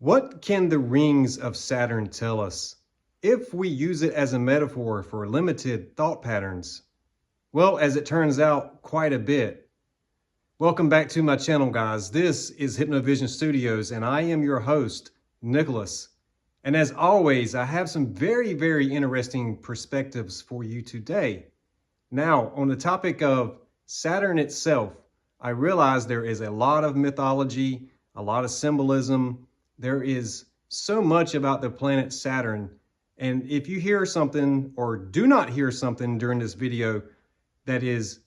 What can the rings of Saturn tell us if we use it as a metaphor for limited thought patterns? Well, as it turns out, quite a bit. Welcome back to my channel, guys. This is Hypnovision Studios, and I am your host, Nicholas. And as always, I have some very interesting perspectives for you today. Now, on the topic of Saturn itself, I realize there is a lot of mythology, a lot of symbolism. There is so much about the planet Saturn. And if you hear something or do not hear something during this video that is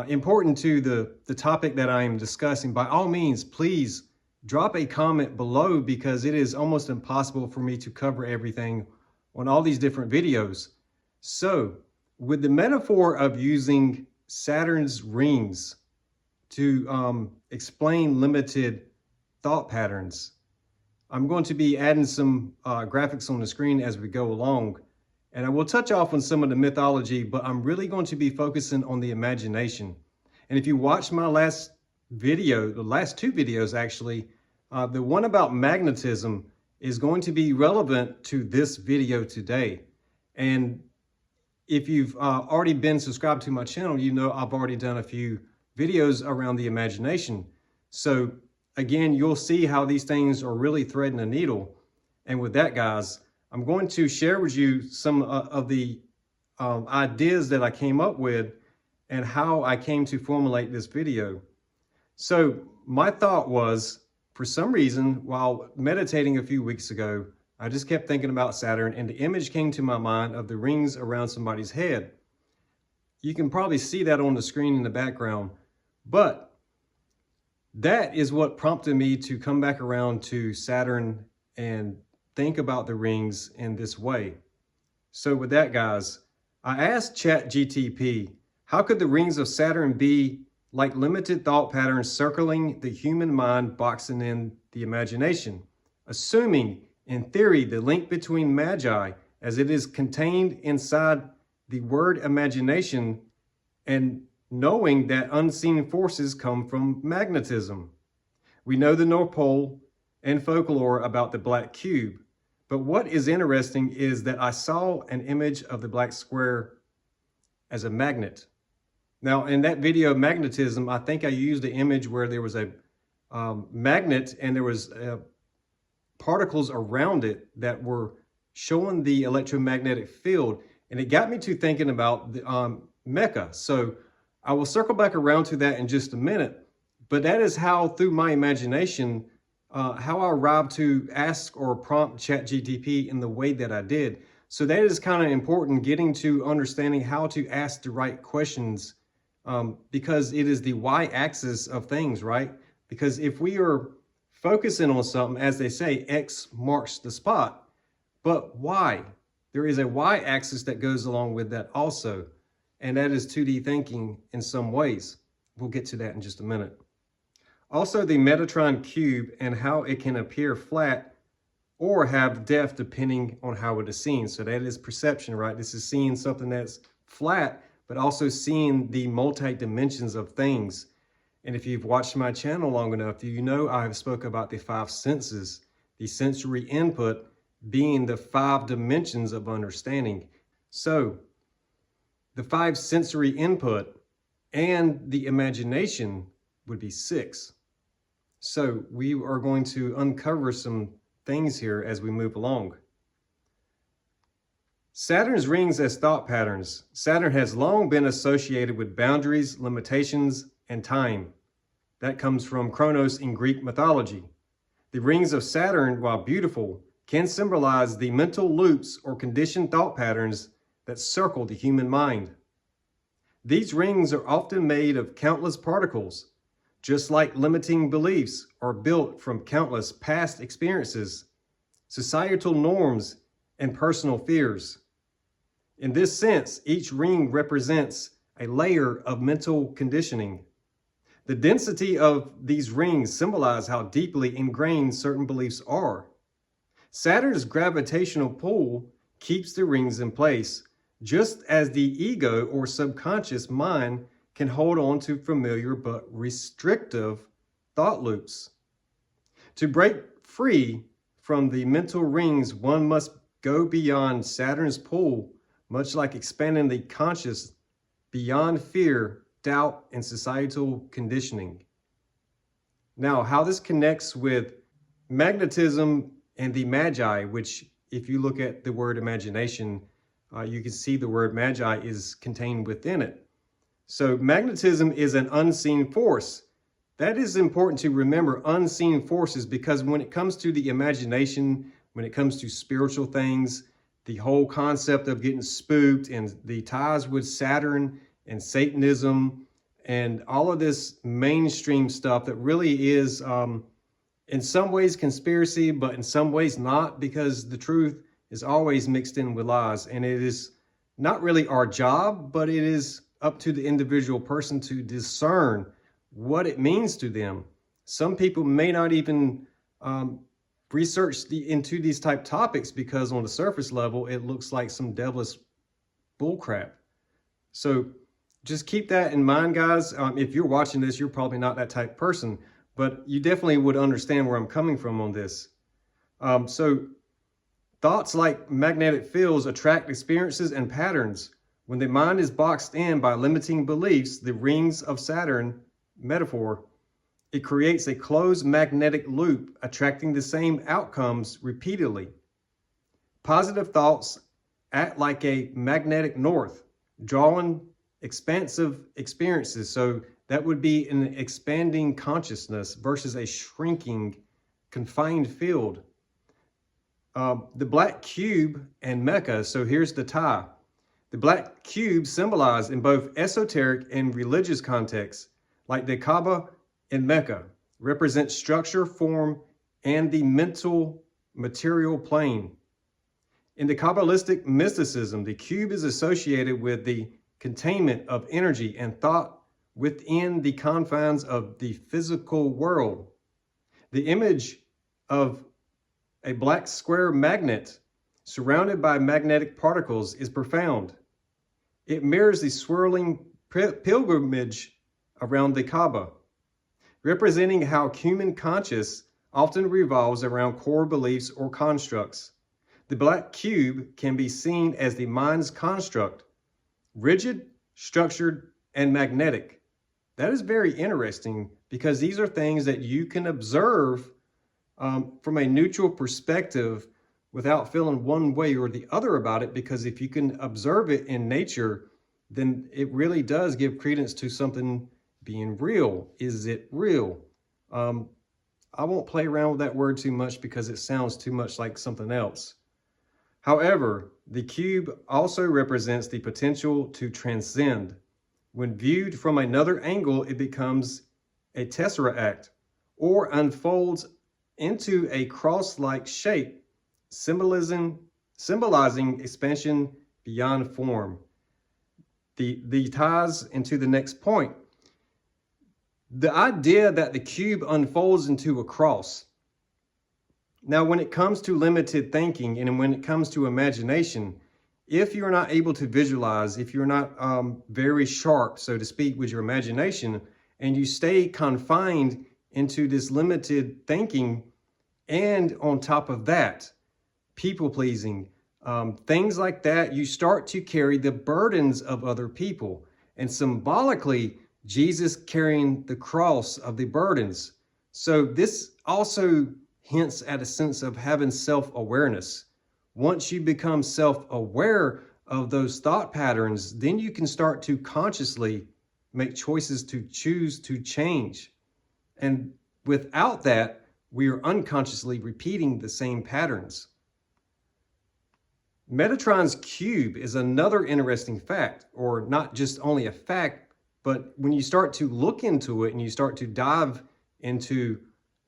important to the topic that I am discussing, by all means, please drop a comment below, because it is almost impossible for me to cover everything on all these different videos. So, with the metaphor of using Saturn's rings to explain limited thought patterns, I'm going to be adding some graphics on the screen as we go along. And I will touch off on some of the mythology, but I'm really going to be focusing on the imagination. And if you watched my last video, the last two videos actually, the one about magnetism is going to be relevant to this video today. And if you've already been subscribed to my channel, you know I've already done a few videos around the imagination. So again, you'll see how these things are really threading a needle. And with that, guys, I'm going to share with you some of the ideas that I came up with and how I came to formulate this video. So my thought was, for some reason, while meditating a few weeks ago, I just kept thinking about Saturn, and the image came to my mind of the rings around somebody's head. You can probably see that on the screen in the background, but that is what prompted me to come back around to Saturn and think about the rings in this way. So with that, guys, I asked ChatGTP, how could the rings of Saturn be like limited thought patterns circling the human mind, boxing in the imagination, assuming, in theory, the link between magi, as it is contained inside the word imagination, and knowing that unseen forces come from magnetism. We know the North Pole and folklore about the black cube, but what is interesting is that I saw an image of the black square as a magnet. Now, in that video, Magnetism, I think I used an image where there was a magnet and there was particles around it that were showing the electromagnetic field, and it got me to thinking about the mecha. So I will circle back around to that in just a minute, but that is how, through my imagination, how I arrived to ask or prompt ChatGTP in the way that I did. So that is kind of important, getting to understanding how to ask the right questions, because it is the y-axis of things, right? Because if we are focusing on something, as they say, X marks the spot, but Y, there is a y-axis that goes along with that also. And that is 2D thinking in some ways. We'll get to that in just a minute. Also, the Metatron cube and how it can appear flat or have depth depending on how it is seen. So that is perception, right? This is seeing something that's flat, but also seeing the multi-dimensions of things. And if you've watched my channel long enough, you know I have spoke about the five senses, the sensory input being the 5 dimensions of understanding. So the 5 sensory input and the imagination would be 6. So we are going to uncover some things here as we move along. Saturn's rings as thought patterns. Saturn has long been associated with boundaries, limitations, and time. That comes from Chronos in Greek mythology. The rings of Saturn, while beautiful, can symbolize the mental loops or conditioned thought patterns that circle the human mind. These rings are often made of countless particles, just like limiting beliefs are built from countless past experiences, societal norms, and personal fears. In this sense, each ring represents a layer of mental conditioning. The density of these rings symbolize how deeply ingrained certain beliefs are. Saturn's gravitational pull keeps the rings in place, just as the ego or subconscious mind can hold on to familiar but restrictive thought loops. To break free from the mental rings, one must go beyond Saturn's pull, much like expanding the conscious beyond fear, doubt, and societal conditioning. Now, how this connects with magnetism and the magi, which if you look at the word imagination, you can see the word magi is contained within it. So magnetism is an unseen force. That is important to remember, unseen forces, because when it comes to the imagination, when it comes to spiritual things, the whole concept of getting spooked and the ties with Saturn and Satanism and all of this mainstream stuff that really is in some ways conspiracy, but in some ways not, because the truth is always mixed in with lies. And it is not really our job, but it is up to the individual person to discern what it means to them. Some people may not even research into these type topics because on the surface level, it looks like some devilish bullcrap. So just keep that in mind, guys. If you're watching this, you're probably not that type of person, but you definitely would understand where I'm coming from on this. So thoughts like magnetic fields attract experiences and patterns. When the mind is boxed in by limiting beliefs, the rings of Saturn metaphor, it creates a closed magnetic loop, attracting the same outcomes repeatedly. Positive thoughts act like a magnetic north, drawing expansive experiences. So that would be an expanding consciousness versus a shrinking, confined field. The black cube and Mecca. So here's the tie. The black cube symbolized in both esoteric and religious contexts, like the Kaaba and Mecca, represents structure, form, and the mental material plane. In the Kabbalistic mysticism, the cube is associated with the containment of energy and thought within the confines of the physical world. The image of a black square magnet surrounded by magnetic particles is profound. It mirrors the swirling pilgrimage around the Kaaba, representing how human conscious often revolves around core beliefs or constructs. The black cube can be seen as the mind's construct, rigid, structured, and magnetic. That is very interesting because these are things that you can observe from a neutral perspective without feeling one way or the other about it, because if you can observe it in nature, then it really does give credence to something being real. Is it real? I won't play around with that word too much because it sounds too much like something else. However, the cube also represents the potential to transcend. When viewed from another angle, it becomes a tesseract or unfolds into a cross-like shape, symbolizing expansion beyond form. The ties into the next point. The idea that the cube unfolds into a cross. Now, when it comes to limited thinking and when it comes to imagination, if you're not able to visualize, if you're not very sharp, so to speak, with your imagination, and you stay confined into this limited thinking, and on top of that, people pleasing, things like that, you start to carry the burdens of other people. And symbolically, Jesus carrying the cross of the burdens. So this also hints at a sense of having self-awareness. Once you become self-aware of those thought patterns, then you can start to consciously make choices to choose to change. And without that, we are unconsciously repeating the same patterns. Metatron's cube is another interesting fact, or not just only a fact, but when you start to look into it and you start to dive into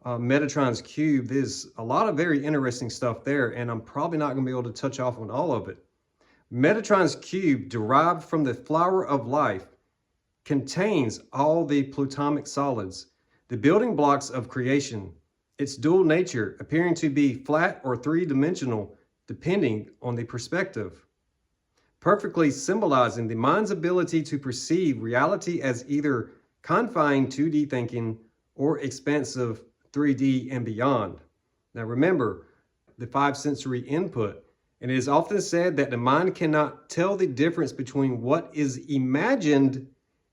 Metatron's cube, there's a lot of very interesting stuff there, and I'm probably not going to be able to touch off on all of it. Metatron's cube, derived from the flower of life, contains all the plutonic solids, the building blocks of creation. Its dual nature appearing to be flat or three-dimensional, depending on the perspective, perfectly symbolizing the mind's ability to perceive reality as either confined 2D thinking or expansive 3D and beyond. Now remember, the five sensory input. And it is often said that the mind cannot tell the difference between what is imagined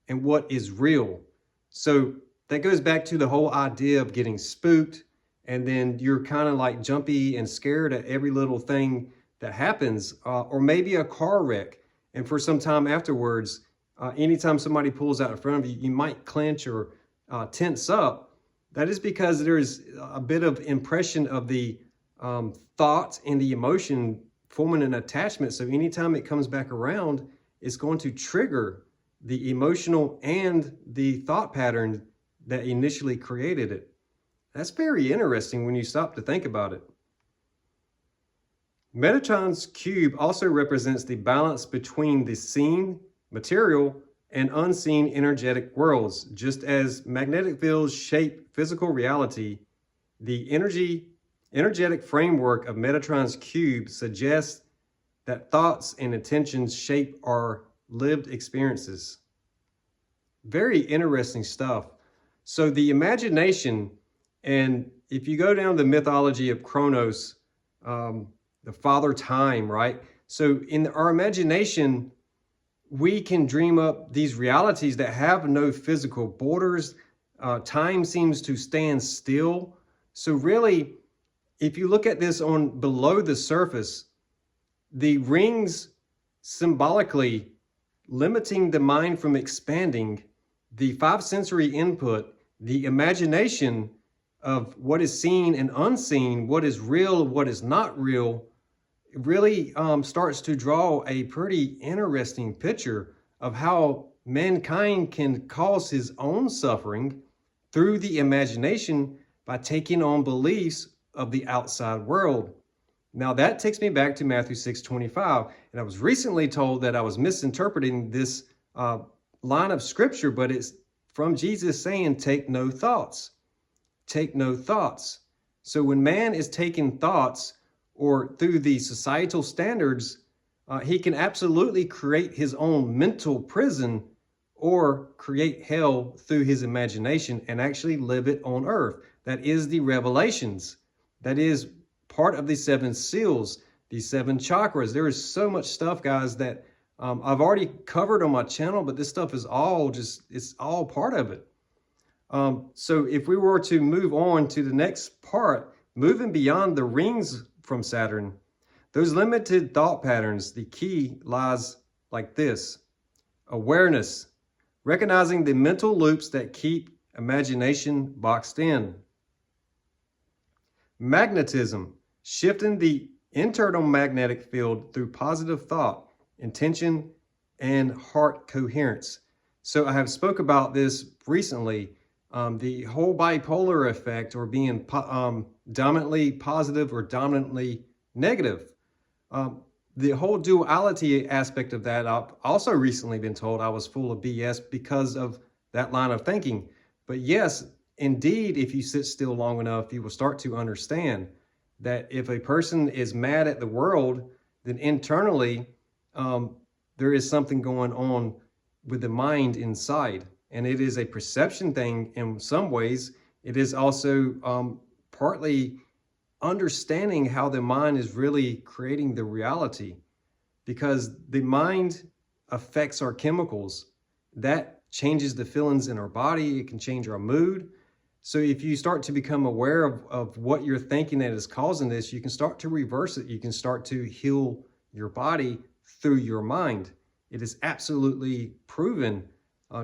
and what is real. So that goes back to the whole idea of getting spooked, and then you're kind of like jumpy and scared at every little thing that happens, or maybe a car wreck. And for some time afterwards, anytime somebody pulls out in front of you, you might clench or tense up. That is because there's a bit of impression of the thought and the emotion forming an attachment. So anytime it comes back around, it's going to trigger the emotional and the thought pattern that initially created it. That's very interesting when you stop to think about it. Metatron's cube also represents the balance between the seen, material, and unseen energetic worlds. Just as magnetic fields shape physical reality, the energetic framework of Metatron's cube suggests that thoughts and intentions shape our lived experiences. Very interesting stuff. So the imagination, and if you go down the mythology of Kronos, the father time, right? So in our imagination, we can dream up these realities that have no physical borders. Time seems to stand still. So really, if you look at this on below the surface, the rings symbolically limiting the mind from expanding, the five sensory input, the imagination of what is seen and unseen, what is real, what is not real, it really starts to draw a pretty interesting picture of how mankind can cause his own suffering through the imagination by taking on beliefs of the outside world. Now that takes me back to Matthew 6:25, and I was recently told that I was misinterpreting this line of scripture, but it's from Jesus saying, take no thoughts. Take no thoughts. So when man is taking thoughts, or through the societal standards, he can absolutely create his own mental prison or create hell through his imagination and actually live it on earth. That is the revelations. That is part of the seven seals, the seven chakras. There is so much stuff, guys, that I've already covered on my channel, but this stuff is all it's all part of it. So if we were to move on to the next part, moving beyond the rings from Saturn, those limited thought patterns, the key lies like this: awareness, recognizing the mental loops that keep imagination boxed in. Magnetism, shifting the internal magnetic field through positive thought, intention, and heart coherence. So I have spoke about this recently, the whole bipolar effect, or being dominantly positive or dominantly negative. The whole duality aspect of that, I've also recently been told I was full of BS because of that line of thinking. But yes, indeed, if you sit still long enough, you will start to understand that if a person is mad at the world, then internally, there is something going on with the mind inside. And it is a perception thing in some ways. It is also partly understanding how the mind is really creating the reality, because the mind affects our chemicals. That changes the feelings in our body. It can change our mood. So if you start to become aware of what you're thinking that is causing this, you can start to reverse it. You can start to heal your body through your mind. It is absolutely proven.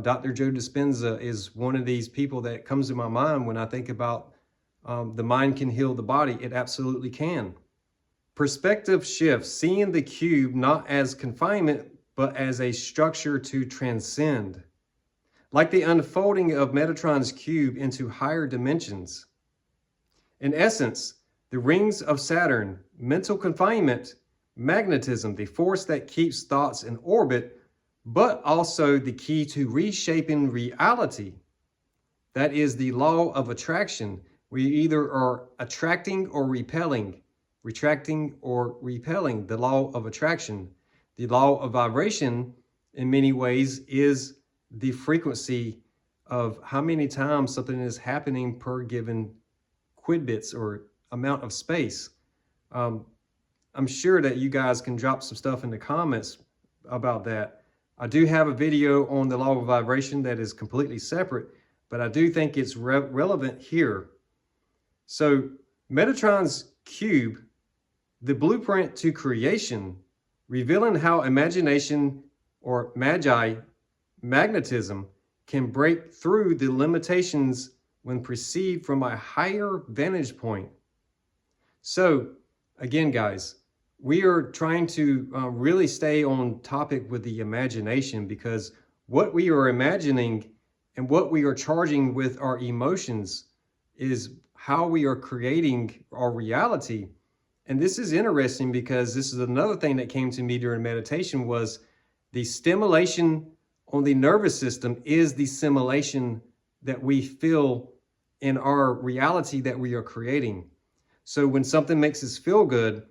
Dr. Joe Dispenza is one of these people that comes to my mind when I think about the mind can heal the body. It absolutely can. Perspective shift, seeing the cube not as confinement, but as a structure to transcend. Like the unfolding of Metatron's cube into higher dimensions. In essence, the rings of Saturn, mental confinement, magnetism, the force that keeps thoughts in orbit, but also the key to reshaping reality. That is the law of attraction. We either are attracting or repelling, retracting or repelling, the law of attraction. The law of vibration, in many ways, is the frequency of how many times something is happening per given qubits or amount of space. I'm sure that you guys can drop some stuff in the comments about that. I do have a video on the law of vibration that is completely separate, but I do think it's relevant here. So Metatron's cube, the blueprint to creation, revealing how imagination or magnetism can break through the limitations when perceived from a higher vantage point. So again, guys, we are trying to really stay on topic with the imagination, because what we are imagining and what we are charging with our emotions is how we are creating our reality. And this is interesting because this is another thing that came to me during meditation, was the stimulation on the nervous system is the simulation that we feel in our reality that we are creating. So when something makes us feel good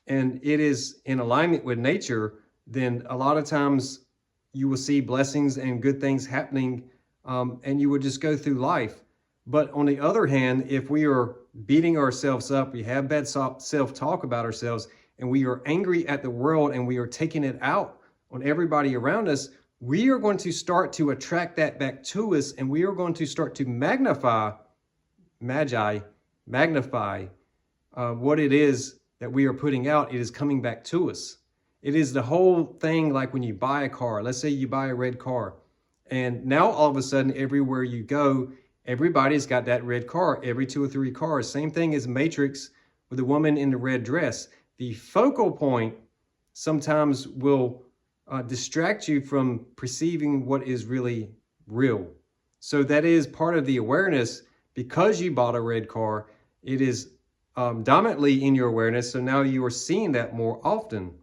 and it is in alignment with nature, then a lot of times you will see blessings and good things happening, and you would just go through life. But on the other hand, if we are beating ourselves up, we have bad self-talk about ourselves, and we are angry at the world and we are taking it out on everybody around us, we are going to start to attract that back to us, and we are going to start to magnify what it is that we are putting out. It is coming back to us. It is the whole thing, like when you buy a car. Let's say you buy a red car, and now all of a sudden everywhere you go, everybody's got that red car, every 2 or 3 cars. Same thing as Matrix with the woman in the red dress. The focal point sometimes will distract you from perceiving what is really real. So that is part of the awareness. Because you bought a red car, it is dominantly in your awareness. So now you are seeing that more often.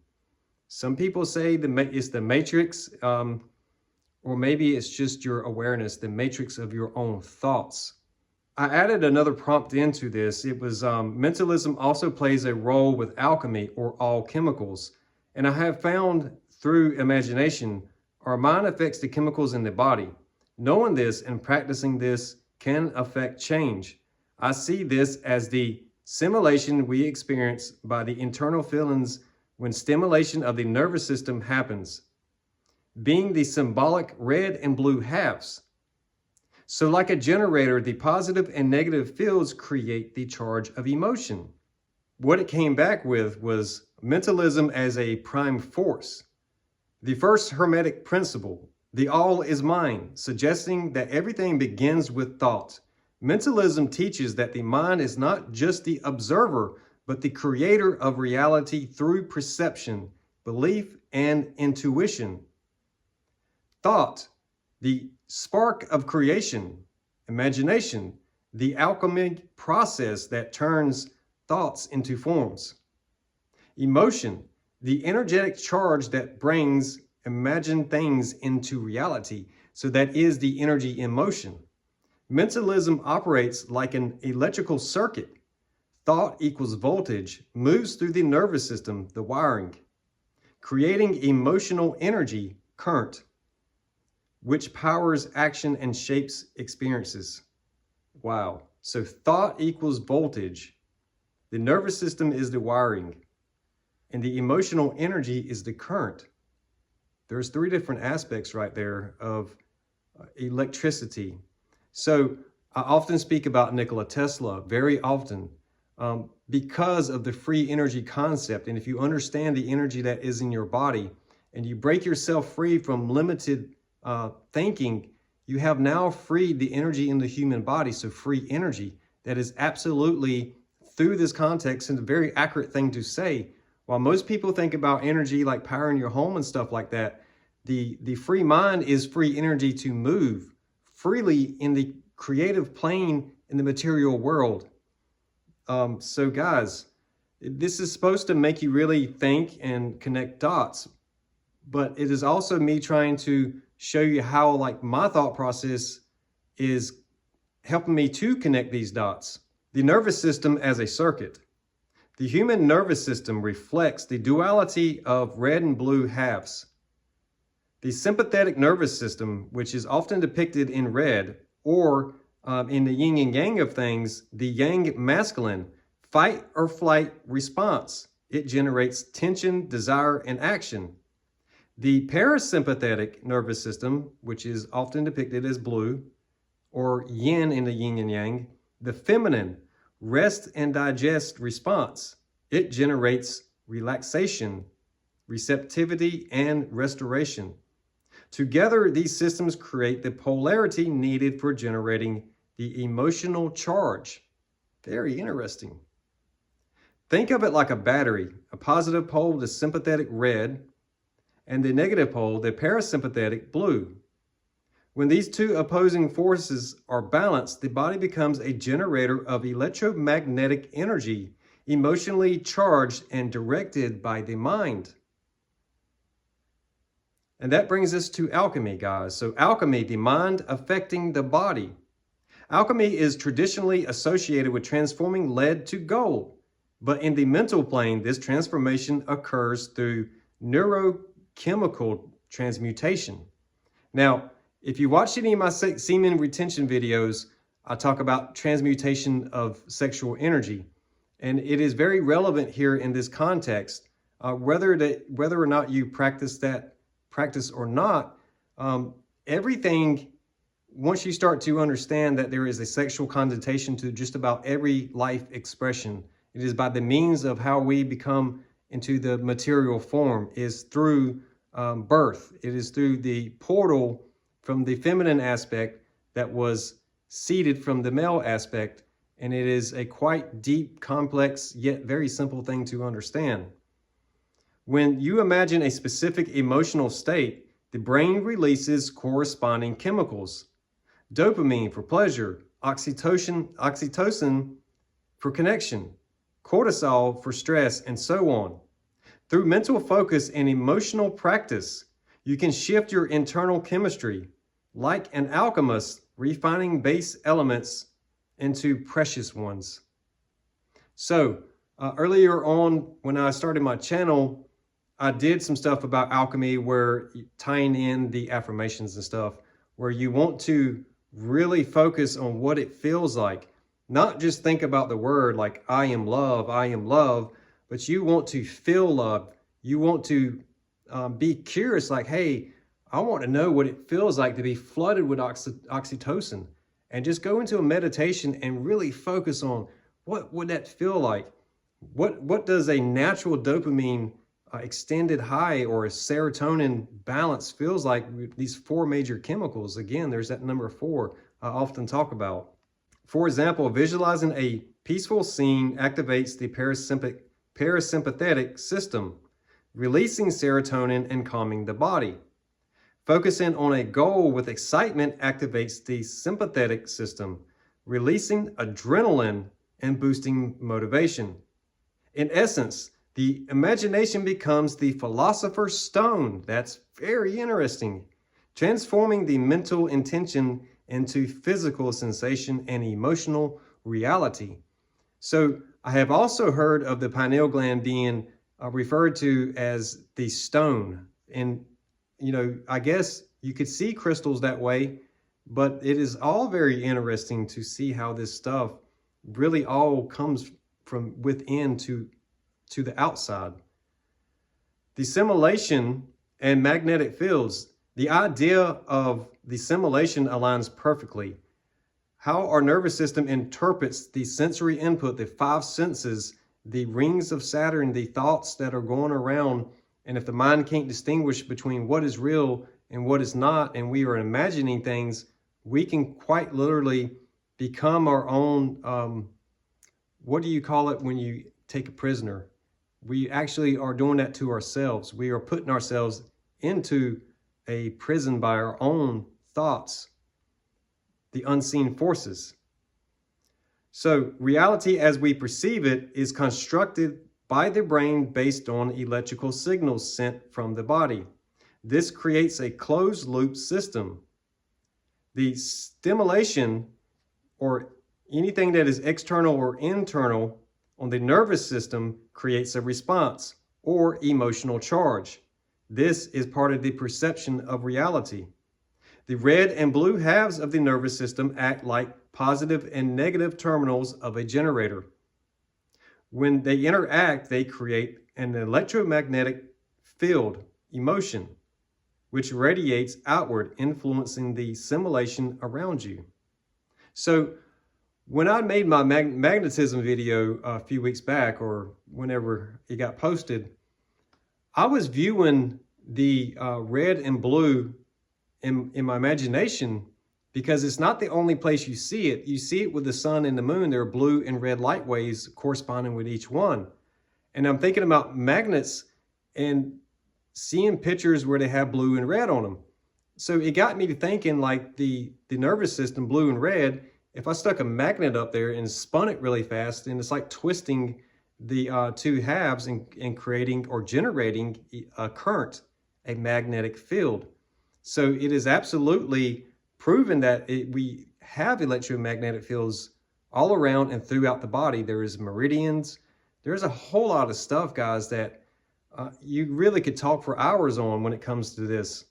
Some people say it's the matrix, or maybe it's just your awareness, the matrix of your own thoughts. I added another prompt into this. It was mentalism also plays a role with alchemy, or all chemicals. And I have found through imagination, our mind affects the chemicals in the body. Knowing this and practicing this can affect change. I see this as the simulation we experience by the internal feelings when stimulation of the nervous system happens, being the symbolic red and blue halves. So like a generator, the positive and negative fields create the charge of emotion. What it came back with was mentalism as a prime force. The first Hermetic principle, the all is mind, suggesting that everything begins with thought. Mentalism teaches that the mind is not just the observer, but the creator of reality through perception, belief, and intuition. Thought, the spark of creation. Imagination, the alchemy process that turns thoughts into forms. Emotion, the energetic charge that brings imagined things into reality. So that is the energy in motion. Mentalism operates like an electrical circuit. Thought equals voltage, moves through the nervous system, the wiring, creating emotional energy, current, which powers action and shapes experiences. Wow. So thought equals voltage. The nervous system is the wiring, and the emotional energy is the current. There's 3 different aspects right there of electricity. So I often speak about Nikola Tesla, very often, because of the free energy concept. And if you understand the energy that is in your body and you break yourself free from limited thinking, you have now freed the energy in the human body. So free energy, that is absolutely, through this context, and a very accurate thing to say. While most people think about energy like power in your home and stuff like that, the free mind is free energy to move freely in the creative plane in the material world. So guys, this is supposed to make you really think and connect dots, but it is also me trying to show you how, like, my thought process is helping me to connect these dots. The nervous system as a circuit. The human nervous system reflects the duality of red and blue halves. The sympathetic nervous system, which is often depicted in red, or in the yin and yang of things, the yang masculine, fight or flight response. It generates tension, desire, and action. The parasympathetic nervous system, which is often depicted as blue, or yin in the yin and yang, the feminine, rest and digest response. It generates relaxation, receptivity, and restoration. Together, these systems create the polarity needed for generating the emotional charge. Very interesting. Think of it like a battery, a positive pole, the sympathetic red, and the negative pole, the parasympathetic blue. When these two opposing forces are balanced, the body becomes a generator of electromagnetic energy, emotionally charged and directed by the mind. And that brings us to alchemy, guys. So alchemy, the mind affecting the body. Alchemy is traditionally associated with transforming lead to gold. But in the mental plane, this transformation occurs through neurochemical transmutation. Now, if you watch any of my semen retention videos, I talk about transmutation of sexual energy. And it is very relevant here in this context. Whether or not you practice or not, everything, once you start to understand that there is a sexual connotation to just about every life expression, it is by the means of how we become into the material form, is through birth. It is through the portal from the feminine aspect that was seeded from the male aspect. And it is a quite deep, complex, yet very simple thing to understand. When you imagine a specific emotional state, the brain releases corresponding chemicals. Dopamine for pleasure, oxytocin for connection, cortisol for stress, and so on. Through mental focus and emotional practice, you can shift your internal chemistry, like an alchemist refining base elements into precious ones. So earlier on, when I started my channel, I did some stuff about alchemy, where tying in the affirmations and stuff, where you want to really focus on what it feels like. Not just think about the word like I am love, but you want to feel love. You want to be curious, like, hey, I want to know what it feels like to be flooded with oxytocin. And just go into a meditation and really focus on what would that feel like? What does a natural dopamine extended high or a serotonin balance feels like with these four major chemicals? Again, there's that number 4 I often talk about. For example, visualizing a peaceful scene activates the parasympathetic system, releasing serotonin and calming the body. Focusing on a goal with excitement activates the sympathetic system, releasing adrenaline and boosting motivation. In essence, the imagination becomes the philosopher's stone. That's very interesting. Transforming the mental intention into physical sensation and emotional reality. So I have also heard of the pineal gland being referred to as the stone. And I guess you could see crystals that way, but it is all very interesting to see how this stuff really all comes from within to the outside. The simulation and magnetic fields. The idea of the simulation aligns perfectly. How our nervous system interprets the sensory input, the 5 senses, the rings of Saturn, the thoughts that are going around. And if the mind can't distinguish between what is real and what is not, and we are imagining things, we can quite literally become our own, what do you call it when you take a prisoner? We actually are doing that to ourselves. We are putting ourselves into a prison by our own thoughts, the unseen forces. So reality as we perceive it is constructed by the brain based on electrical signals sent from the body. This creates a closed loop system. The stimulation, or anything that is external or internal on the nervous system, creates a response or emotional charge. This is part of the perception of reality. The red and blue halves of the nervous system act like positive and negative terminals of a generator. When they interact, they create an electromagnetic field emotion, which radiates outward, influencing the simulation around you. So when I made my magnetism video a few weeks back, or whenever it got posted, I was viewing the red and blue in my imagination, because it's not the only place you see it. You see it with the sun and the moon. There are blue and red light waves corresponding with each one. And I'm thinking about magnets and seeing pictures where they have blue and red on them. So it got me to thinking, like the nervous system, blue and red, if I stuck a magnet up there and spun it really fast, and it's like twisting the two halves and creating or generating a current, a magnetic field. So it is absolutely proven that we have electromagnetic fields all around and throughout the body. There is meridians. There's a whole lot of stuff, guys, that you really could talk for hours on when it comes to this.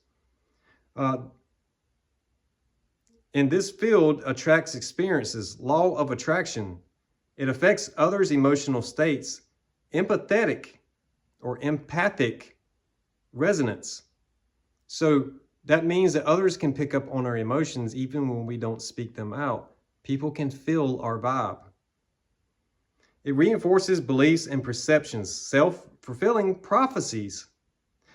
And this field attracts experiences, law of attraction. It affects others' emotional states, empathetic or empathic resonance. So that means that others can pick up on our emotions even when we don't speak them out. People can feel our vibe. It reinforces beliefs and perceptions, self-fulfilling prophecies.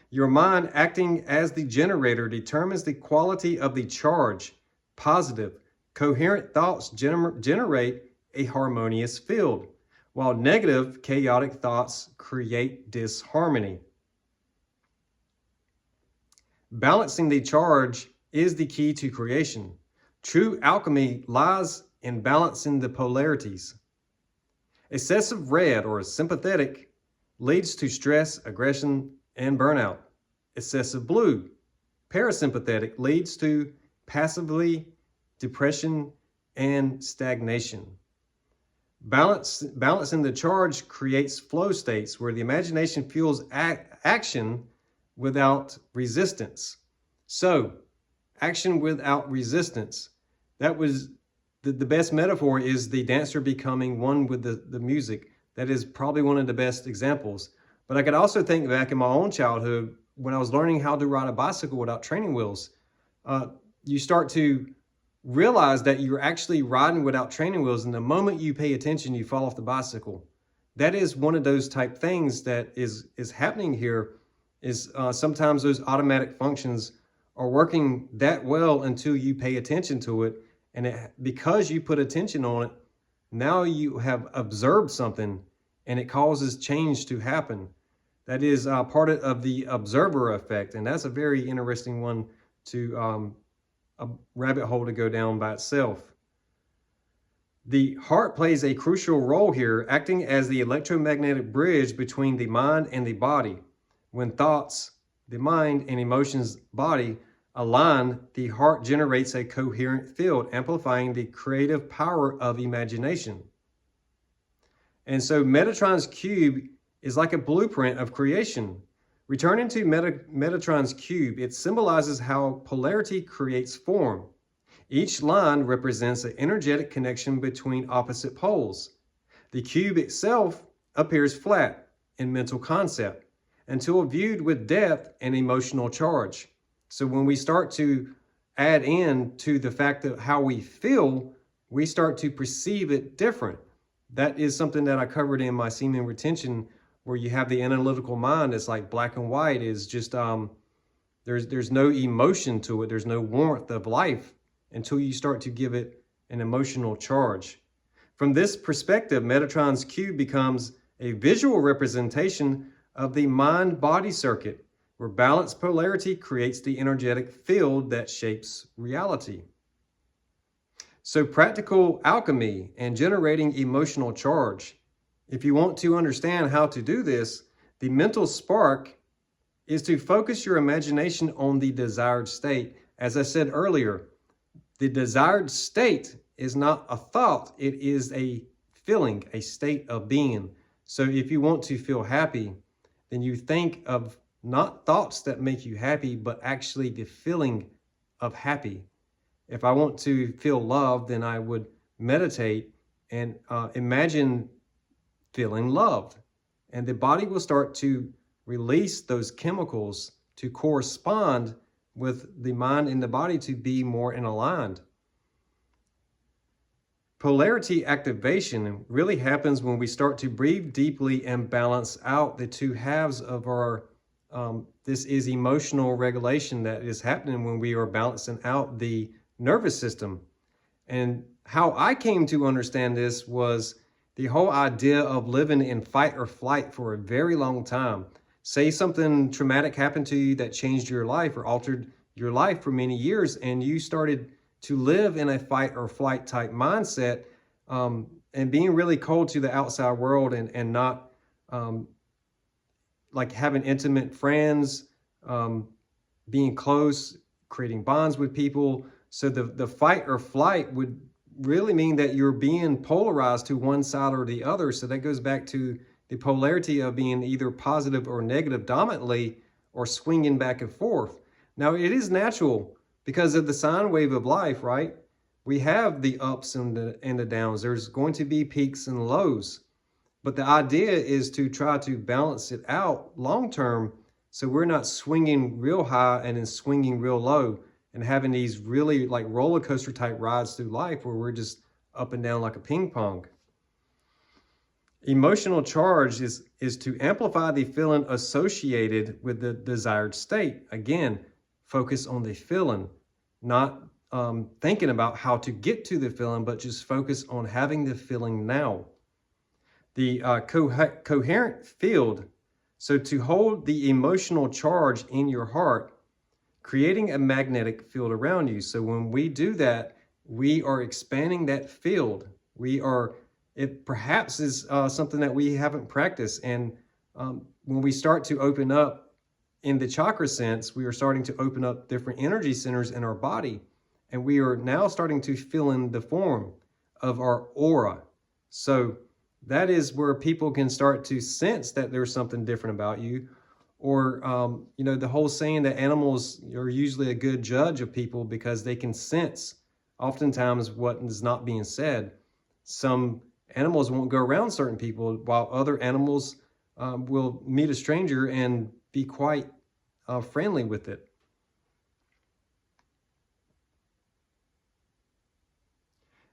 Your mind, acting as the generator, determines the quality of the charge. Positive, coherent thoughts generate a harmonious field, while negative, chaotic thoughts create disharmony. Balancing the charge is the key to creation. True alchemy lies in balancing the polarities. Excessive red or sympathetic leads to stress, aggression, and burnout. Excessive blue, parasympathetic, leads to passively depression and stagnation. Balancing the charge creates flow states where the imagination fuels action without resistance. So, action without resistance. That was the best metaphor, is the dancer becoming one with the music. That is probably one of the best examples. But I could also think back in my own childhood when I was learning how to ride a bicycle without training wheels. You start to realize that you're actually riding without training wheels, and the moment you pay attention, you fall off the bicycle. That is one of those type things that is happening here. Is sometimes those automatic functions are working that well until you pay attention to it. And because you put attention on it, now you have observed something and it causes change to happen. That is part of the observer effect. And that's a very interesting one to a rabbit hole to go down by itself. The heart plays a crucial role here, acting as the electromagnetic bridge between the mind and the body. When thoughts, the mind, and emotions body align, the heart generates a coherent field, amplifying the creative power of imagination. And so Metatron's cube is like a blueprint of creation. Returning to Metatron's cube, it symbolizes how polarity creates form. Each line represents an energetic connection between opposite poles. The cube itself appears flat in mental concept until viewed with depth and emotional charge. So when we start to add in to the fact of how we feel, we start to perceive it different. That is something that I covered in my semen retention, where you have the analytical mind that's like black and white, is just there's no emotion to it. There's no warmth of life until you start to give it an emotional charge. From this perspective, Metatron's cube becomes a visual representation of the mind-body circuit, where balanced polarity creates the energetic field that shapes reality. So practical alchemy and generating emotional charge. If you want to understand how to do this, the mental spark is to focus your imagination on the desired state. As I said earlier, the desired state is not a thought, it is a feeling, a state of being. So if you want to feel happy, then you think of not thoughts that make you happy, but actually the feeling of happy. If I want to feel love, then I would meditate and imagine feeling loved. And the body will start to release those chemicals to correspond with the mind and the body to be more in aligned. Polarity activation really happens when we start to breathe deeply and balance out the two halves of our, this is emotional regulation that is happening when we are balancing out the nervous system. And how I came to understand this was the whole idea of living in fight or flight for a very long time. Say something traumatic happened to you that changed your life or altered your life for many years, and you started to live in a fight or flight type mindset, and being really cold to the outside world, and not like having intimate friends, being close, creating bonds with people. So the fight or flight would really mean that you're being polarized to one side or the other. So that goes back to the polarity of being either positive or negative dominantly, or swinging back and forth. Now, it is natural because of the sine wave of life, right? We have the ups and the downs. There's going to be peaks and lows. But the idea is to try to balance it out long term, so we're not swinging real high and then swinging real low and having these really like roller coaster type rides through life where we're just up and down like a ping pong. Emotional charge is to amplify the feeling associated with the desired state. Again, focus on the feeling, not thinking about how to get to the feeling, but just focus on having the feeling now. The coherent field, so to hold the emotional charge in your heart, creating a magnetic field around you. So when we do that, we are expanding that field. It perhaps is something that we haven't practiced. And when we start to open up in the chakra sense, we are starting to open up different energy centers in our body. And we are now starting to fill in the form of our aura. So that is where people can start to sense that there's something different about you. Or, the whole saying that animals are usually a good judge of people because they can sense oftentimes what is not being said. Some animals won't go around certain people, while other animals will meet a stranger and be quite friendly with it.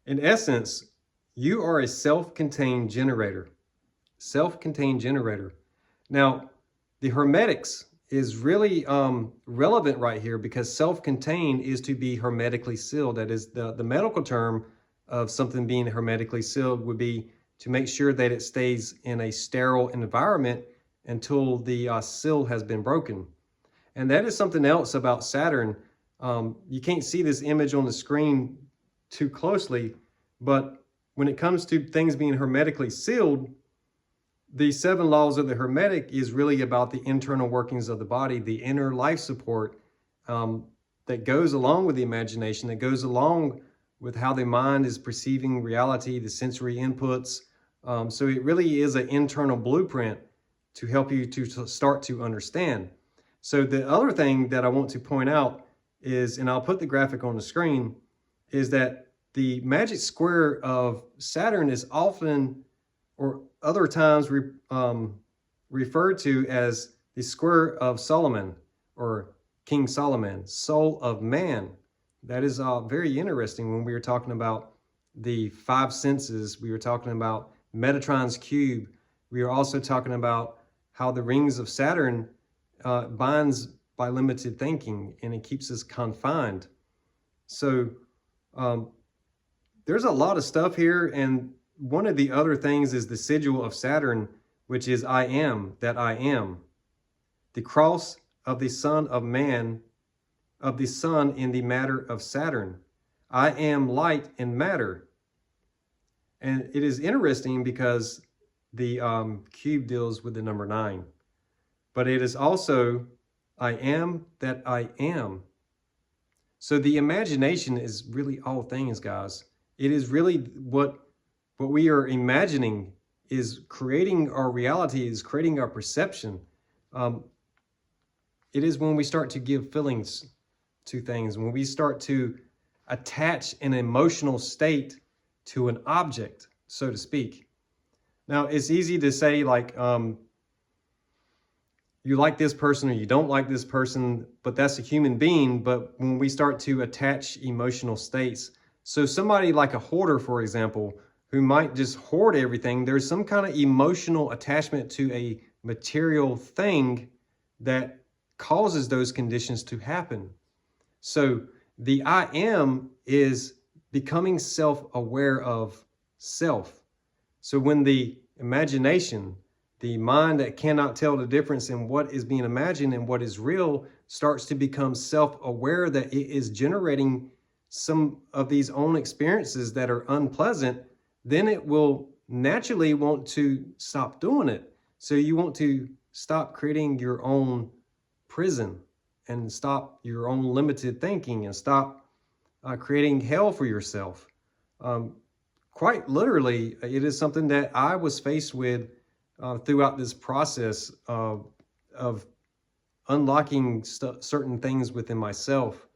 In essence, you are a self-contained generator. Self-contained generator. Now, the Hermetics is really relevant right here because self-contained is to be hermetically sealed. That is the medical term of something being hermetically sealed would be to make sure that it stays in a sterile environment until the seal has been broken. And that is something else about Saturn. You can't see this image on the screen too closely, but when it comes to things being hermetically sealed, the 7 laws of the Hermetic is really about the internal workings of the body, the inner life support that goes along with the imagination, that goes along with how the mind is perceiving reality, the sensory inputs. So it really is an internal blueprint to help you to start to understand. So the other thing that I want to point out is, and I'll put the graphic on the screen, is that the magic square of Saturn is often, or other times, referred to as the square of Solomon, or King Solomon, soul of man. That is very interesting when we were talking about the 5 senses. We were talking about Metatron's cube. We are also talking about how the rings of Saturn binds by limited thinking, and it keeps us confined. So there's a lot of stuff here, and one of the other things is the sigil of Saturn, which is I am that I am. The cross of the Son of Man, of the Sun in the matter of Saturn. I am light and matter. And it is interesting because the cube deals with the number 9. But it is also I am that I am. So the imagination is really all things, guys. It is really what we are imagining is creating our reality, is creating our perception. It is when we start to give feelings to things, when we start to attach an emotional state to an object, so to speak. Now, it's easy to say like, you like this person or you don't like this person, but that's a human being. But when we start to attach emotional states, so somebody like a hoarder, for example, who might just hoard everything, there's some kind of emotional attachment to a material thing that causes those conditions to happen. So the I am is becoming self-aware of self. So when the imagination, the mind that cannot tell the difference in what is being imagined and what is real, starts to become self-aware that it is generating some of these own experiences that are unpleasant, then it will naturally want to stop doing it. So you want to stop creating your own prison and stop your own limited thinking and stop creating hell for yourself. Quite literally, it is something that I was faced with throughout this process of unlocking certain things within myself.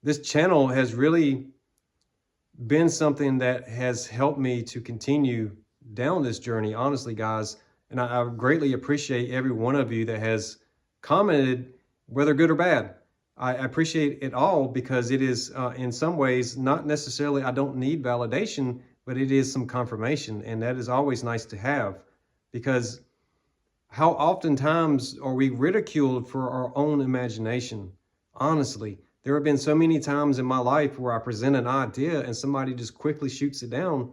This channel has really been something that has helped me to continue down this journey, honestly, guys. And I greatly appreciate every one of you that has commented, whether good or bad. I appreciate it all because it is, in some ways, not necessarily, I don't need validation, but it is some confirmation. And that is always nice to have, because how oftentimes are we ridiculed for our own imagination? Honestly, there have been so many times in my life where I present an idea and somebody just quickly shoots it down.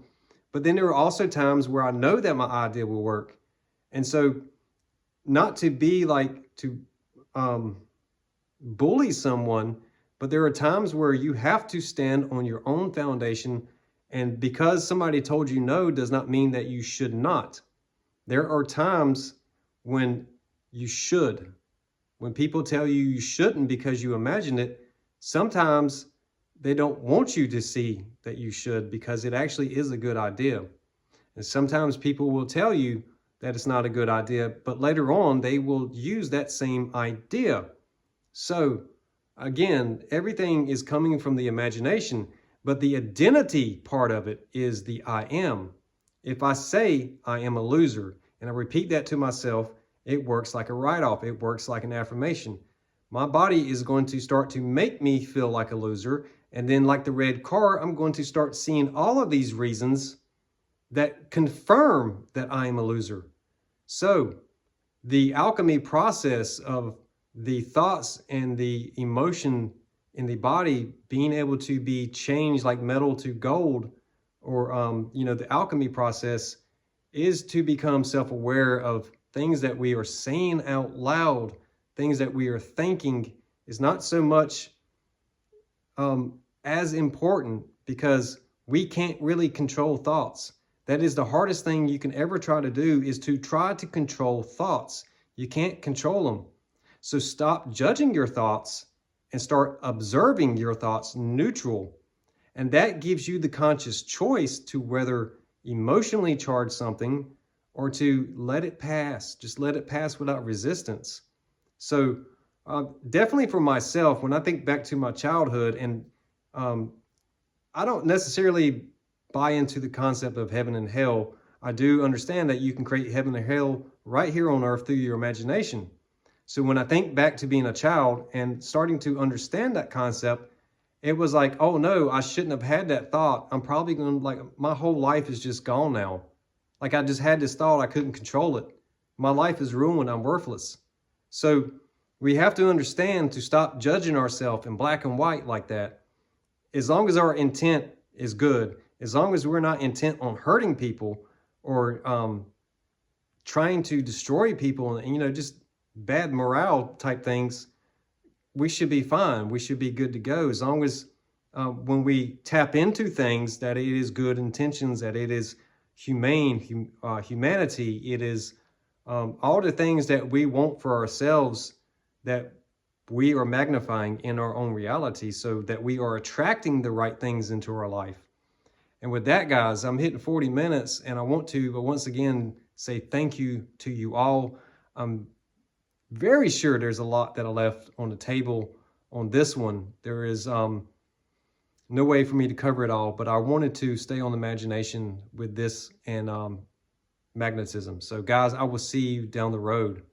But then there are also times where I know that my idea will work. And so not to be like to bully someone, but there are times where you have to stand on your own foundation. And because somebody told you no does not mean that you should not. There are times when you should. When people tell you you shouldn't because you imagined it, sometimes they don't want you to see that you should because it actually is a good idea. And sometimes people will tell you that it's not a good idea, but later on they will use that same idea. So again, everything is coming from the imagination, but the identity part of it is the I am. If I say I am a loser and I repeat that to myself, it works like a write-off. It works like an affirmation. My body is going to start to make me feel like a loser. And then like the red car, I'm going to start seeing all of these reasons that confirm that I am a loser. So the alchemy process of the thoughts and the emotion in the body being able to be changed like metal to gold, or the alchemy process is to become self-aware of things that we are saying out loud, things that we are thinking is not so much as important, because we can't really control thoughts. That is the hardest thing you can ever try to do, is to try to control thoughts. You can't control them. So stop judging your thoughts and start observing your thoughts neutral. And that gives you the conscious choice to whether emotionally charge something or to let it pass. Just let it pass without resistance. So definitely for myself, when I think back to my childhood, and I don't necessarily buy into the concept of heaven and hell. I do understand that you can create heaven and hell right here on earth through your imagination. So when I think back to being a child and starting to understand that concept, it was like, oh no, I shouldn't have had that thought. I'm probably going to, like, my whole life is just gone now. Like I just had this thought, I couldn't control it. My life is ruined, I'm worthless. So we have to understand to stop judging ourselves in black and white like that. As long as our intent is good, as long as we're not intent on hurting people or trying to destroy people and, just bad morale type things, we should be fine. We should be good to go, as long as when we tap into things that it is good intentions, that it is humane, humanity, it is all the things that we want for ourselves, that we are magnifying in our own reality, so that we are attracting the right things into our life. And with that, guys, I'm hitting 40 minutes, and I want to once again say thank you to you all. I'm very sure there's a lot that I left on the table on this one. There is No way for me to cover it all, but I wanted to stay on the imagination with this and magnetism. So guys, I will see you down the road.